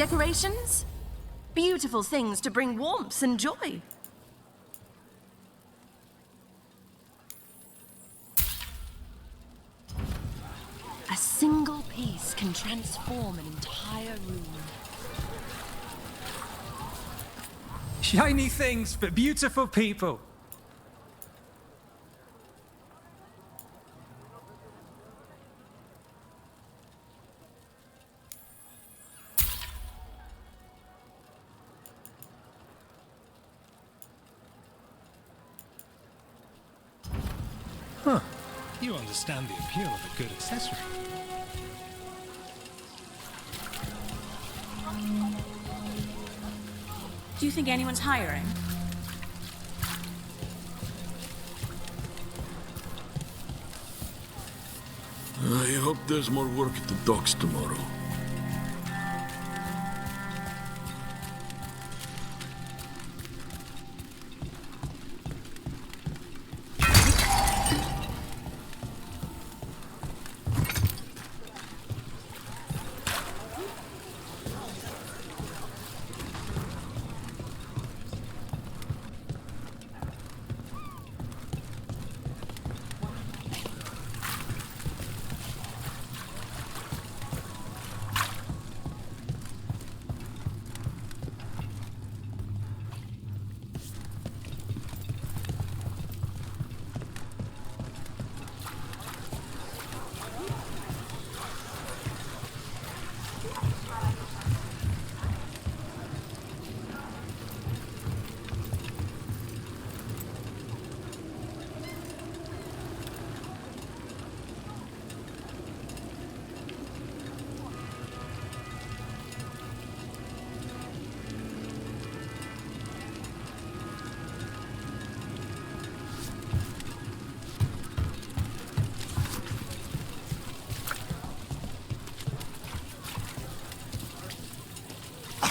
decorations? Beautiful things to bring warmth and joy. A single piece can transform an entire room. Shiny things for beautiful people. Huh. You understand the appeal of a good accessory. Do you think anyone's hiring? I hope there's more work at the docks tomorrow.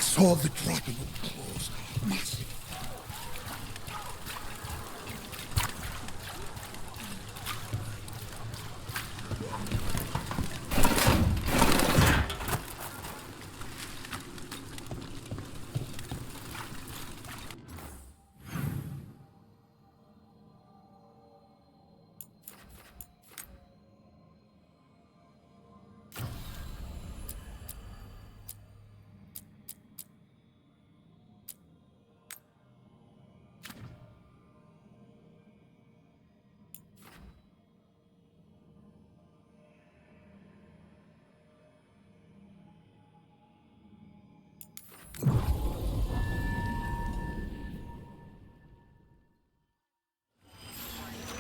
Saw the dragon with claws. Massive.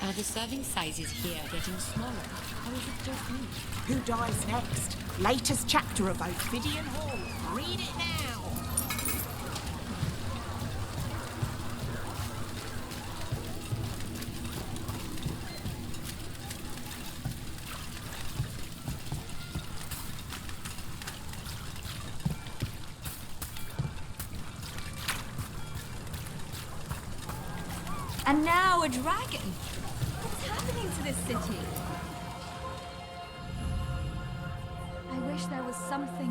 Are the serving sizes here getting smaller, or is it just me? Who dies next? Latest chapter of Ophidian Hall. Read it now. And now a dragon. What's happening to this city? I wish there was something.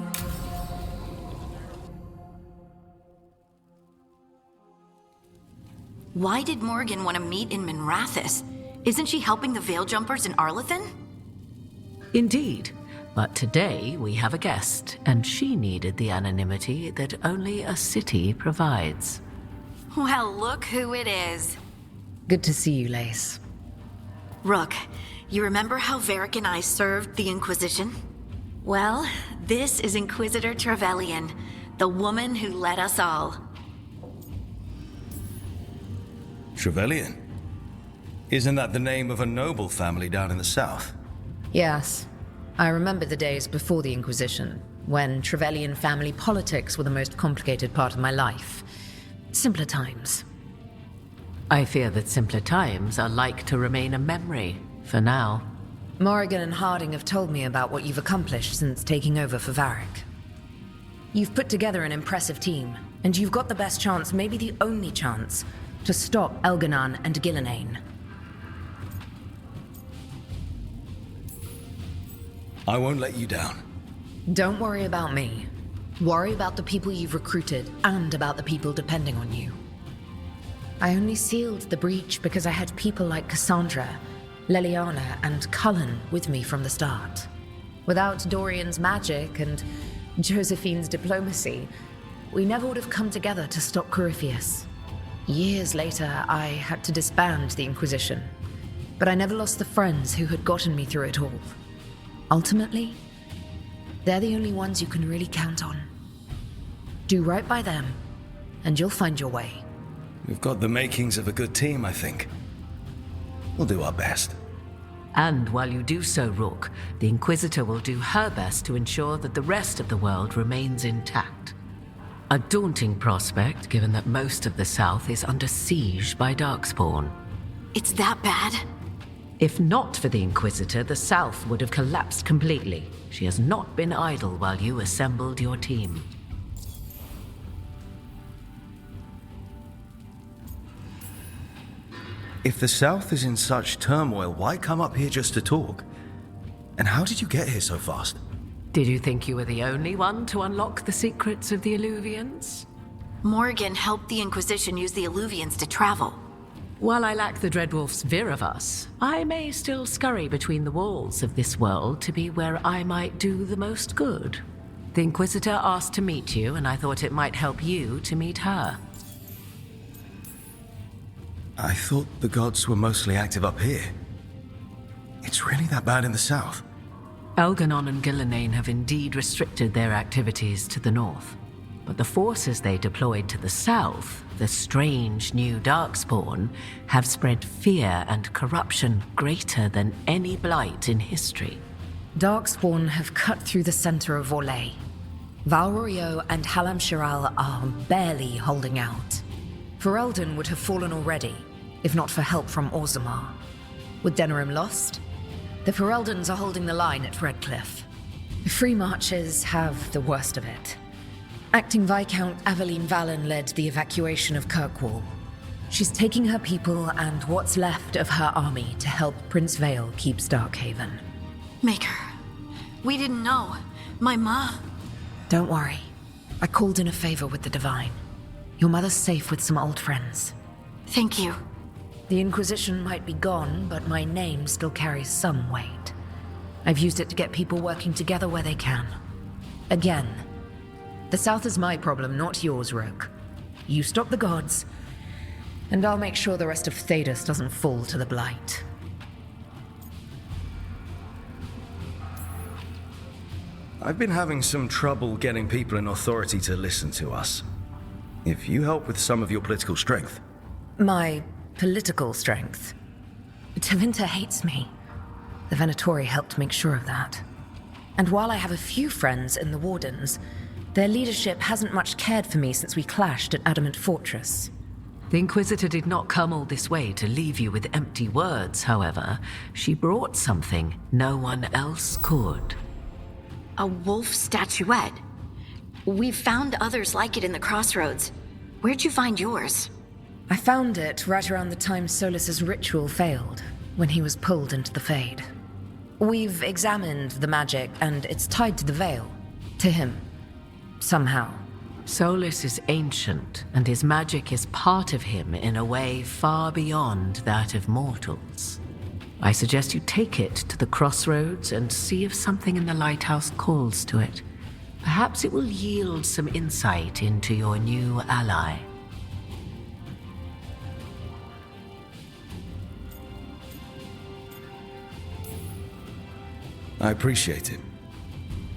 Why did Morrigan want to meet in Minrathous? Isn't she helping the Veil Jumpers in Arlathan? Indeed. But today we have a guest, and she needed the anonymity that only a city provides. Well, look who it is. Good to see you, Lace. Rook, you remember how Varric and I served the Inquisition? Well, this is Inquisitor Trevelyan, the woman who led us all. Trevelyan? Isn't that the name of a noble family down in the south? Yes. I remember the days before the Inquisition, when Trevelyan family politics were the most complicated part of my life. Simpler times. I fear that simpler times are like to remain a memory, for now. Morrigan and Harding have told me about what you've accomplished since taking over for Varric. You've put together an impressive team, and you've got the best chance, maybe the only chance, to stop Elganon and Gillenane. I won't let you down. Don't worry about me. Worry about the people you've recruited and about the people depending on you. I only sealed the breach because I had people like Cassandra, Leliana, and Cullen with me from the start. Without Dorian's magic and Josephine's diplomacy, we never would have come together to stop Corypheus. Years later, I had to disband the Inquisition, but I never lost the friends who had gotten me through it all. Ultimately, they're the only ones you can really count on. Do right by them, and you'll find your way. We've got the makings of a good team, I think. We'll do our best. And while you do so, Rook, the Inquisitor will do her best to ensure that the rest of the world remains intact. A daunting prospect, given that most of the South is under siege by Darkspawn. It's that bad? If not for the Inquisitor, the South would have collapsed completely. She has not been idle while you assembled your team. If the South is in such turmoil, why come up here just to talk? And how did you get here so fast? Did you think you were the only one to unlock the secrets of the Illuvians? Morrigan helped the Inquisition use the Illuvians to travel. While I lack the Dreadwolf's Viravus, I may still scurry between the walls of this world to be where I might do the most good. The Inquisitor asked to meet you, and I thought it might help you to meet her. I thought the gods were mostly active up here. It's really that bad in the south? Elganon and Gillenane have indeed restricted their activities to the north. But the forces they deployed to the south, the strange new Darkspawn, have spread fear and corruption greater than any blight in history. Darkspawn have cut through the center of Orlais. Valrorio and Halam Shiral are barely holding out. Ferelden would have fallen already, if not for help from Orzammar. With Denerim lost, the Fereldans are holding the line at Redcliffe. The Free Marches have the worst of it. Acting Viscount Aveline Valen led the evacuation of Kirkwall. She's taking her people and what's left of her army to help Prince Vale keep Starkhaven. Maker, we didn't know. My ma... Don't worry. I called in a favor with the Divine. Your mother's safe with some old friends. Thank you. The Inquisition might be gone, but my name still carries some weight. I've used it to get people working together where they can. Again, the South is my problem, not yours, Rook. You stop the gods, and I'll make sure the rest of Thedas doesn't fall to the Blight. I've been having some trouble getting people in authority to listen to us. If you help with some of your political strength. My political strength? Tevinter hates me. The Venatori helped make sure of that. And while I have a few friends in the Wardens, their leadership hasn't much cared for me since we clashed at Adamant Fortress. The Inquisitor did not come all this way to leave you with empty words, however. She brought something no one else could. A wolf statuette. We've found others like it in the crossroads. Where'd you find yours? I found it right around the time Solas's ritual failed, when he was pulled into the Fade. We've examined the magic, and it's tied to the Veil. To him. Somehow. Solas is ancient, and his magic is part of him in a way far beyond that of mortals. I suggest you take it to the crossroads and see if something in the Lighthouse calls to it. Perhaps it will yield some insight into your new ally. I appreciate it.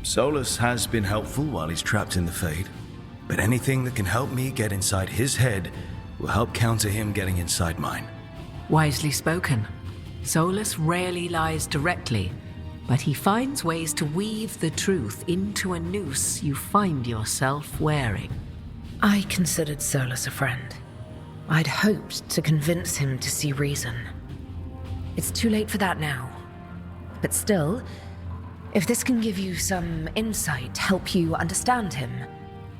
Solas has been helpful while he's trapped in the Fade, but anything that can help me get inside his head will help counter him getting inside mine. Wisely spoken. Solas rarely lies directly, but he finds ways to weave the truth into a noose you find yourself wearing. I considered Solas a friend. I'd hoped to convince him to see reason. It's too late for that now. But still, if this can give you some insight, help you understand him,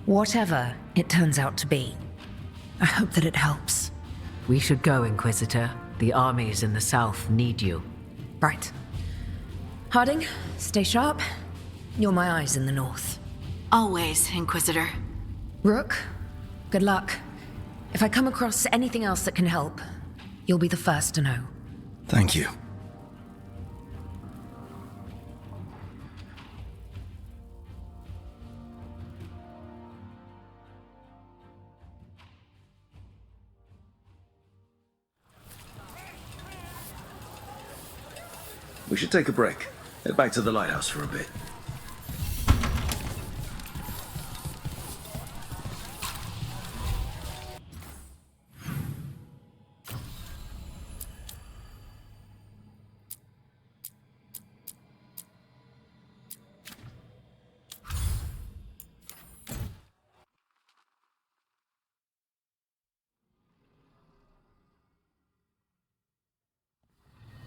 whatever it turns out to be, I hope that it helps. We should go, Inquisitor. The armies in the south need you. Right. Harding, stay sharp. You're my eyes in the north. Always, Inquisitor. Rook, good luck. If I come across anything else that can help, you'll be the first to know. Thank you. We should take a break. Head back to the lighthouse for a bit.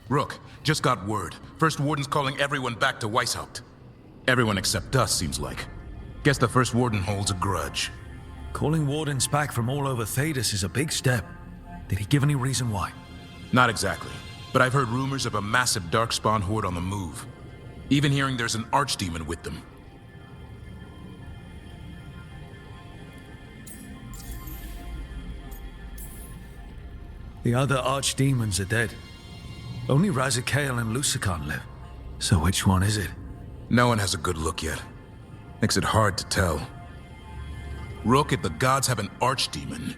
Rook, just got word. First Warden's calling everyone back to Weishaupt. Everyone except us, seems like. Guess the First Warden holds a grudge. Calling Wardens back from all over Thedas is a big step. Did he give any reason why? Not exactly, but I've heard rumors of a massive Darkspawn horde on the move. Even hearing there's an archdemon with them. The other archdemons are dead. Only Razikael and Lucican live. So which one is it? No one has a good look yet. Makes it hard to tell. Rook, if the gods have an archdemon,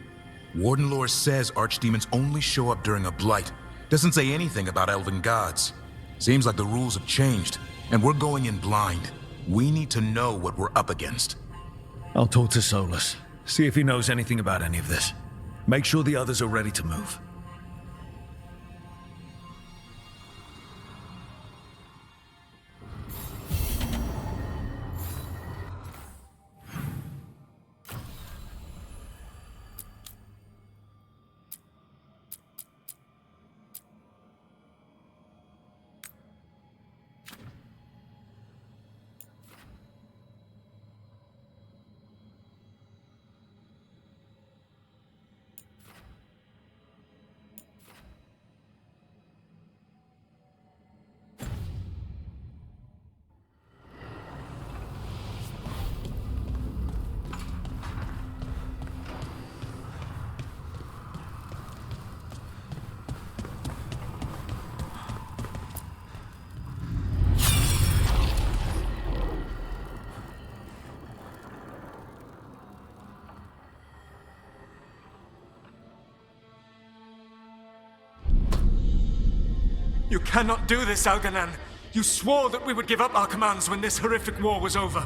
Warden lore says archdemons only show up during a blight. Doesn't say anything about elven gods. Seems like the rules have changed, and we're going in blind. We need to know what we're up against. I'll talk to Solas. See if he knows anything about any of this. Make sure the others are ready to move. You cannot do this, Algernon. You swore that we would give up our commands when this horrific war was over.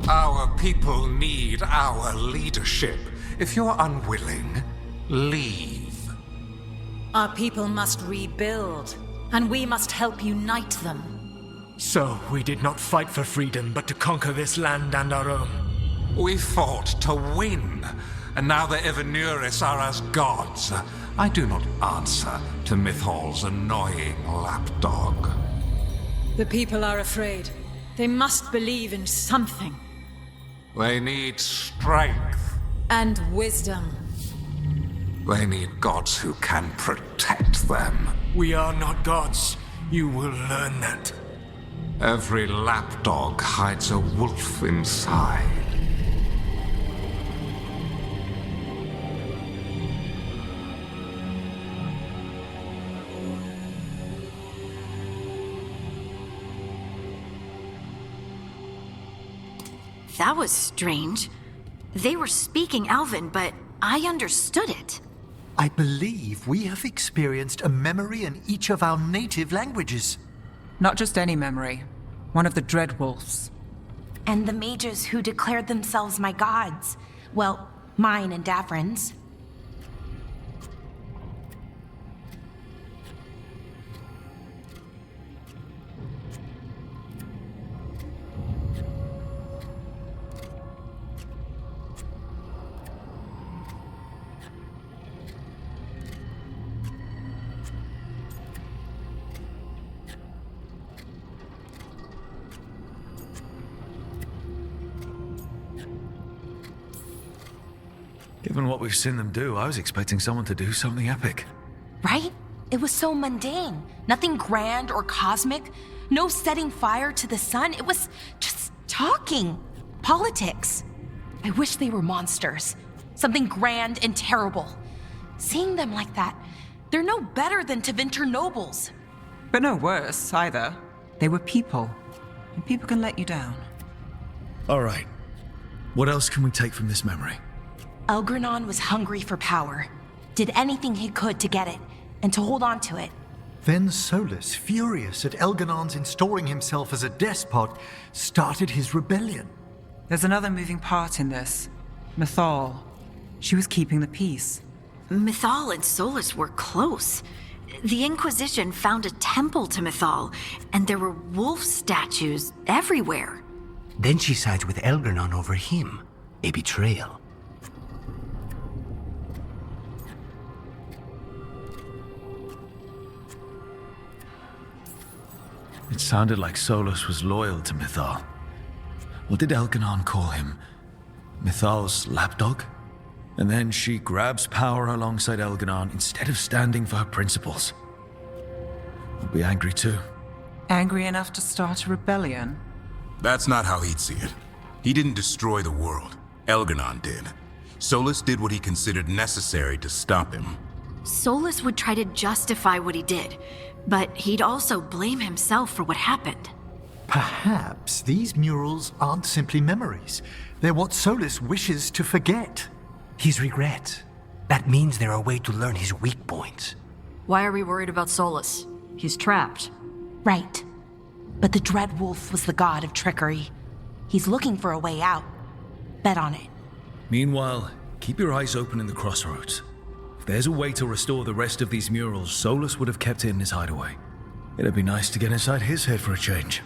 Our people need our leadership. If you're unwilling, leave. Our people must rebuild, and we must help unite them. So, we did not fight for freedom, but to conquer this land and our own. We fought to win, and now the Evanuris are as gods. I do not answer to Mythal's annoying lapdog. The people are afraid. They must believe in something. They need strength. And wisdom. They need gods who can protect them. We are not gods. You will learn that. Every lapdog hides a wolf inside. That was strange. They were speaking Elven, but I understood it. I believe we have experienced a memory in each of our native languages. Not just any memory. One of the Dreadwolves. And the mages who declared themselves my gods. Well, mine and Davrin's. Given what we've seen them do, I was expecting someone to do something epic. Right? It was so mundane. Nothing grand or cosmic. No setting fire to the sun. It was just talking. Politics. I wish they were monsters. Something grand and terrible. Seeing them like that, they're no better than Tevinter nobles. But no worse, either. They were people. And people can let you down. All right. What else can we take from this memory? Elgranon was hungry for power. Did anything he could to get it, and to hold on to it. Then Solas, furious at Elganon's installing himself as a despot, started his rebellion. There's another moving part in this. Mythal. She was keeping the peace. Mythal and Solas were close. The Inquisition found a temple to Mythal, and there were wolf statues everywhere. Then she sides with Elgranon over him. A betrayal. It sounded like Solas was loyal to Mythal. What did Elganon call him? Mythal's lapdog? And then she grabs power alongside Elganon instead of standing for her principles. I'll be angry too. Angry enough to start a rebellion? That's not how he'd see it. He didn't destroy the world. Elganon did. Solas did what he considered necessary to stop him. Solas would try to justify what he did, but he'd also blame himself for what happened. Perhaps these murals aren't simply memories. They're what Solas wishes to forget. His regret. That means they're a way to learn his weak points. Why are we worried about Solas? He's trapped. Right. But the Dreadwolf was the god of trickery. He's looking for a way out. Bet on it. Meanwhile, keep your eyes open in the crossroads. If there's a way to restore the rest of these murals, Solas would have kept it in his hideaway. It'd be nice to get inside his head for a change.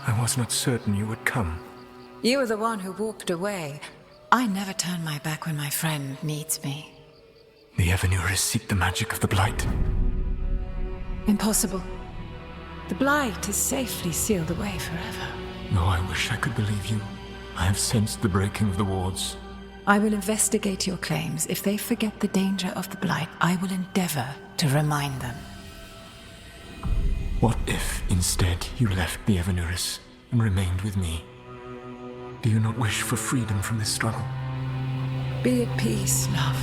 I was not certain you would come. You were the one who walked away. I never turn my back when my friend needs me. The Evanures seek the magic of the Blight. Impossible. The Blight is safely sealed away forever. Oh, I wish I could believe you. I have sensed the breaking of the wards. I will investigate your claims. If they forget the danger of the Blight, I will endeavor to remind them. What if, instead, you left the Evanures and remained with me? Do you not wish for freedom from this struggle? Be at peace, love.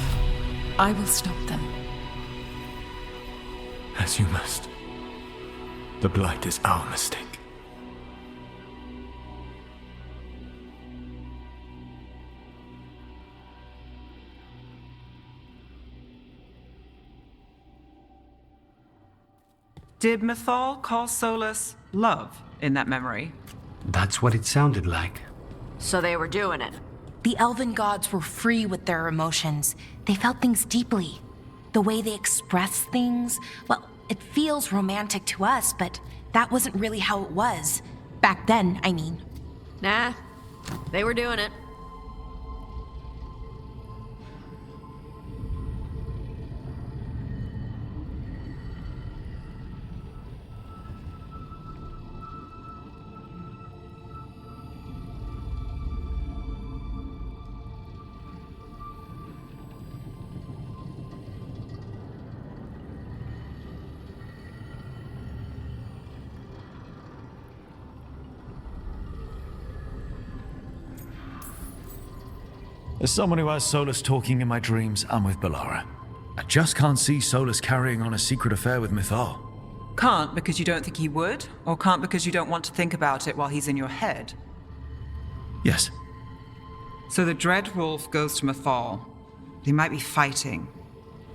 I will stop them. As you must. The Blight is our mistake. Did Mythal call Solas love in that memory? That's what it sounded like. So they were doing it. The elven gods were free with their emotions. They felt things deeply. The way they expressed things, well, it feels romantic to us, but that wasn't really how it was. Back then, I mean. Nah, they were doing it. As someone who has Solas talking in my dreams, I'm with Bellara. I just can't see Solas carrying on a secret affair with Mythal. Can't because you don't think he would? Or can't because you don't want to think about it while he's in your head? Yes. So the Dreadwolf goes to Mythal. They might be fighting,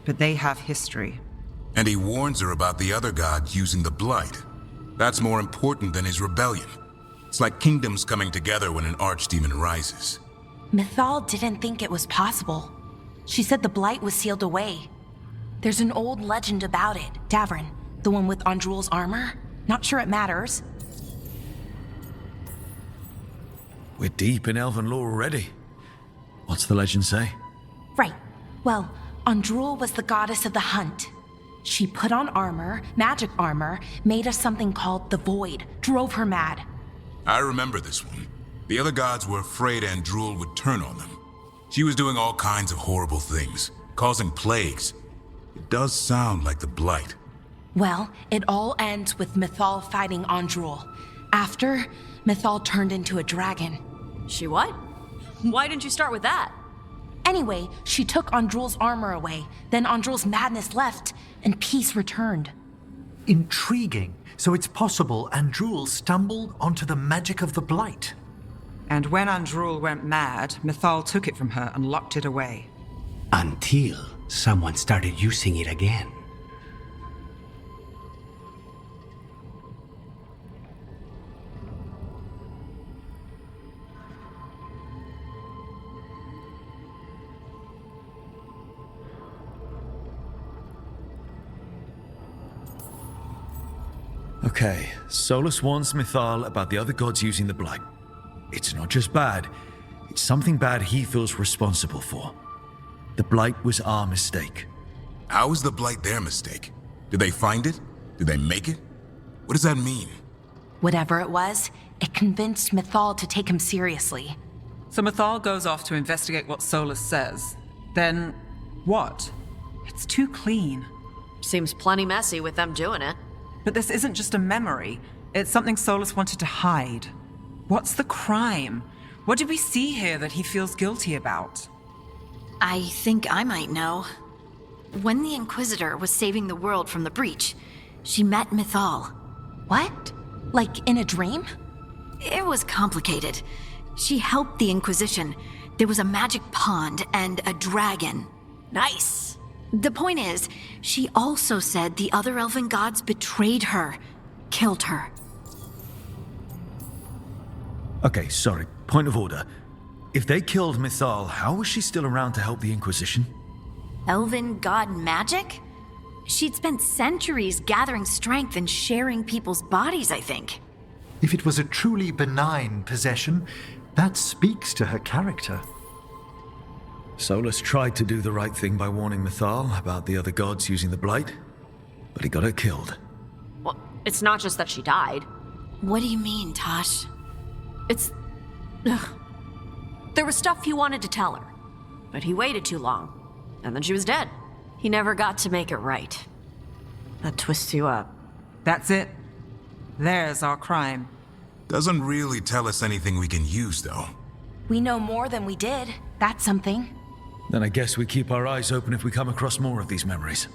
but they have history. And he warns her about the other gods using the Blight. That's more important than his rebellion. It's like kingdoms coming together when an archdemon rises. Mythal didn't think it was possible. She said the Blight was sealed away. There's an old legend about it. Davrin, the one with Andrul's armor? Not sure it matters. We're deep in elven lore already. What's the legend say? Right. Well, Andrul was the goddess of the hunt. She put on armor, magic armor, made us something called the Void, drove her mad. I remember this one. The other gods were afraid Andrul would turn on them. She was doing all kinds of horrible things, causing plagues. It does sound like the Blight. Well, it all ends with Mythal fighting Andrul. After, Mythal turned into a dragon. She what? Why didn't you start with that? Anyway, she took Andrul's armor away, then Andrul's madness left, and peace returned. Intriguing. So it's possible Andrul stumbled onto the magic of the Blight. And when Andrul went mad, Mythal took it from her and locked it away. Until someone started using it again. Okay, Solas warns Mythal about the other gods using the Blight. It's not just bad, it's something bad he feels responsible for. The Blight was our mistake. How was the Blight their mistake? Did they find it? Did they make it? What does that mean? Whatever it was, it convinced Mythal to take him seriously. So Mythal goes off to investigate what Solas says. Then, what? It's too clean. Seems plenty messy with them doing it. But this isn't just a memory. It's something Solas wanted to hide. What's the crime? What did we see here that he feels guilty about? I think I might know. When the Inquisitor was saving the world from the breach, she met Mythal. What? Like in a dream? It was complicated. She helped the Inquisition. There was a magic pond and a dragon. Nice. The point is, she also said the other elven gods betrayed her, killed her. Okay, sorry. Point of order. If they killed Mythal, how was she still around to help the Inquisition? Elven god magic? She'd spent centuries gathering strength and sharing people's bodies, I think. If it was a truly benign possession, that speaks to her character. Solas tried to do the right thing by warning Mythal about the other gods using the Blight, but he got her killed. Well, it's not just that she died. What do you mean, Tosh? It's... Ugh. There was stuff he wanted to tell her, but he waited too long, and then she was dead. He never got to make it right. That twists you up. That's it. There's our crime. Doesn't really tell us anything we can use, though. We know more than we did. That's something. Then I guess we keep our eyes open if we come across more of these memories.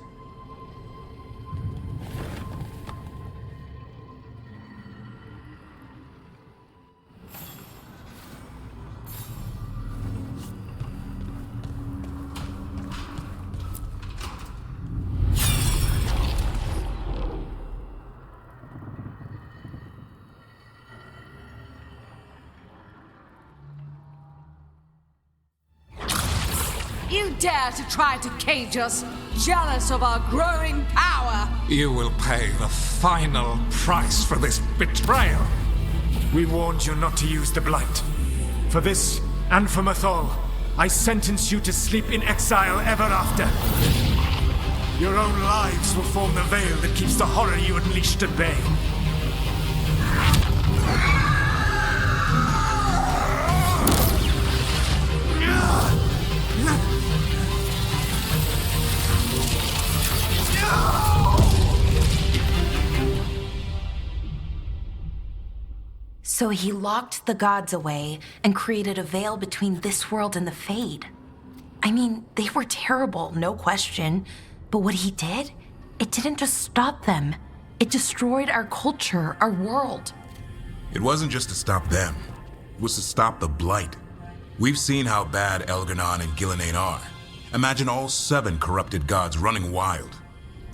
You dare to try to cage us, jealous of our growing power! You will pay the final price for this betrayal. We warned you not to use the Blight. For this, and for Mythal, I sentence you to sleep in exile ever after. Your own lives will form the veil that keeps the horror you unleashed at bay. So he locked the gods away and created a veil between this world and the Fade. I mean, they were terrible, no question. But what he did, it didn't just stop them. It destroyed our culture, our world. It wasn't just to stop them. It was to stop the Blight. We've seen how bad Elganon and Gillenane are. Imagine all 7 corrupted gods running wild.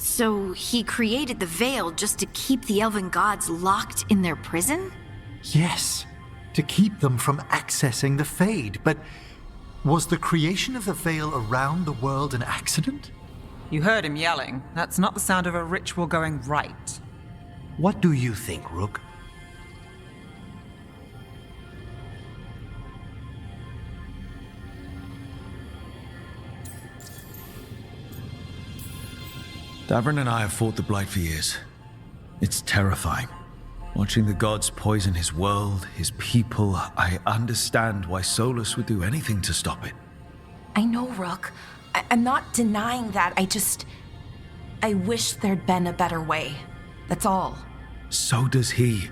So he created the Veil just to keep the elven gods locked in their prison? Yes, to keep them from accessing the Fade. But was the creation of the Veil around the world an accident? You heard him yelling. That's not the sound of a ritual going right. What do you think, Rook? Davrin and I have fought the Blight for years. It's terrifying. Watching the gods poison his world, his people, I understand why Solas would do anything to stop it. I know, Rook. I'm not denying that. I wish there'd been a better way. That's all. So does he.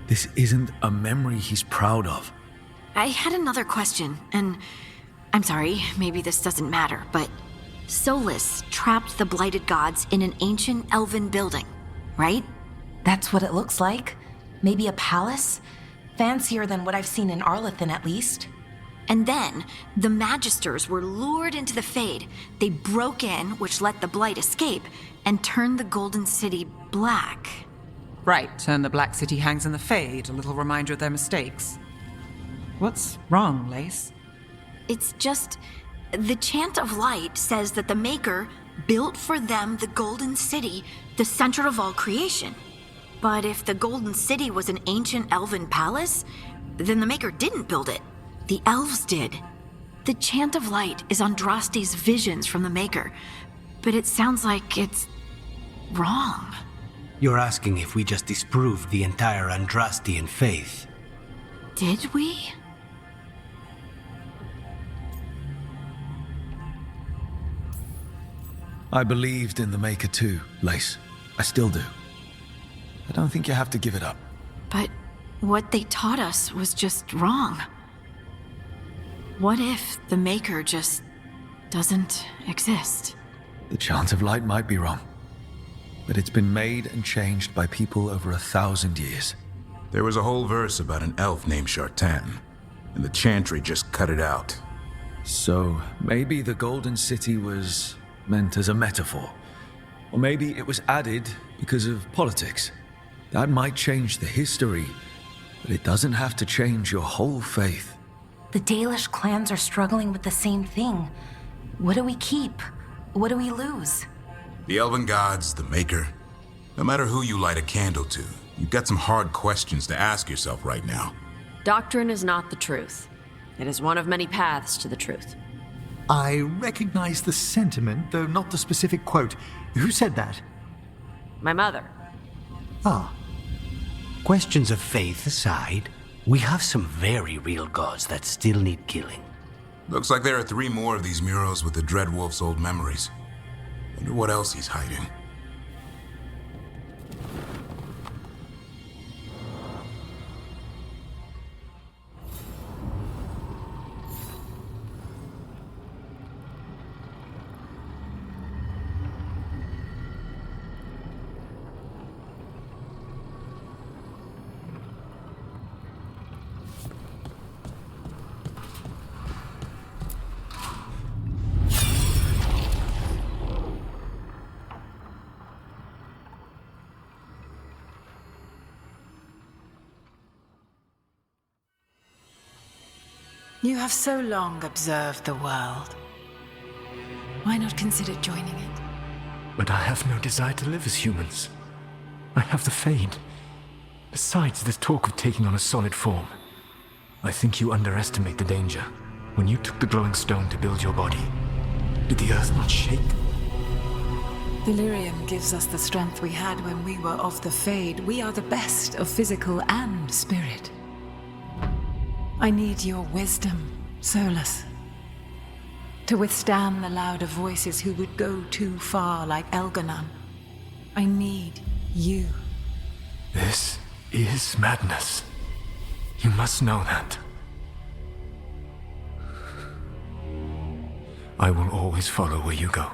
This isn't a memory he's proud of. I had another question, and I'm sorry, maybe this doesn't matter, but Solas trapped the blighted gods in an ancient elven building, right? That's what it looks like. Maybe a palace? Fancier than what I've seen in Arlethan, at least. And then, the Magisters were lured into the Fade. They broke in, which let the Blight escape, and turned the Golden City black. Right, and the Black City hangs in the Fade, a little reminder of their mistakes. What's wrong, Lace? It's just... the Chant of Light says that the Maker built for them the Golden City, the center of all creation. But if the Golden City was an ancient elven palace, then the Maker didn't build it. The elves did. The Chant of Light is Andraste's visions from the Maker, but it sounds like it's wrong. You're asking if we just disproved the entire Andrastian faith. Did we? I believed in the Maker too, Lace. I still do. I don't think you have to give it up. But what they taught us was just wrong. What if the Maker just doesn't exist? The Chant of Light might be wrong, but it's been made and changed by people over 1,000 years. There was a whole verse about an elf named Shartan, and the Chantry just cut it out. So maybe the Golden City was meant as a metaphor. Or maybe it was added because of politics. That might change the history, but it doesn't have to change your whole faith. The Dalish clans are struggling with the same thing. What do we keep? What do we lose? The elven gods, the Maker. No matter who you light a candle to, you've got some hard questions to ask yourself right now. Doctrine is not the truth. It is one of many paths to the truth. I recognize the sentiment, though not the specific quote. Who said that? My mother. Ah. Questions of faith aside, we have some very real gods that still need killing. Looks like there are 3 more of these murals with the Dreadwolf's old memories. Wonder what else he's hiding. You have so long observed the world. Why not consider joining it? But I have no desire to live as humans. I have the Fade. Besides, this talk of taking on a solid form. I think you underestimate the danger. When you took the glowing stone to build your body, did the earth not shake? Delirium gives us the strength we had when we were of the Fade. We are the best of physical and spirit. I need your wisdom, Solas. To withstand the louder voices who would go too far like Elganon. I need you. This is madness. You must know that. I will always follow where you go.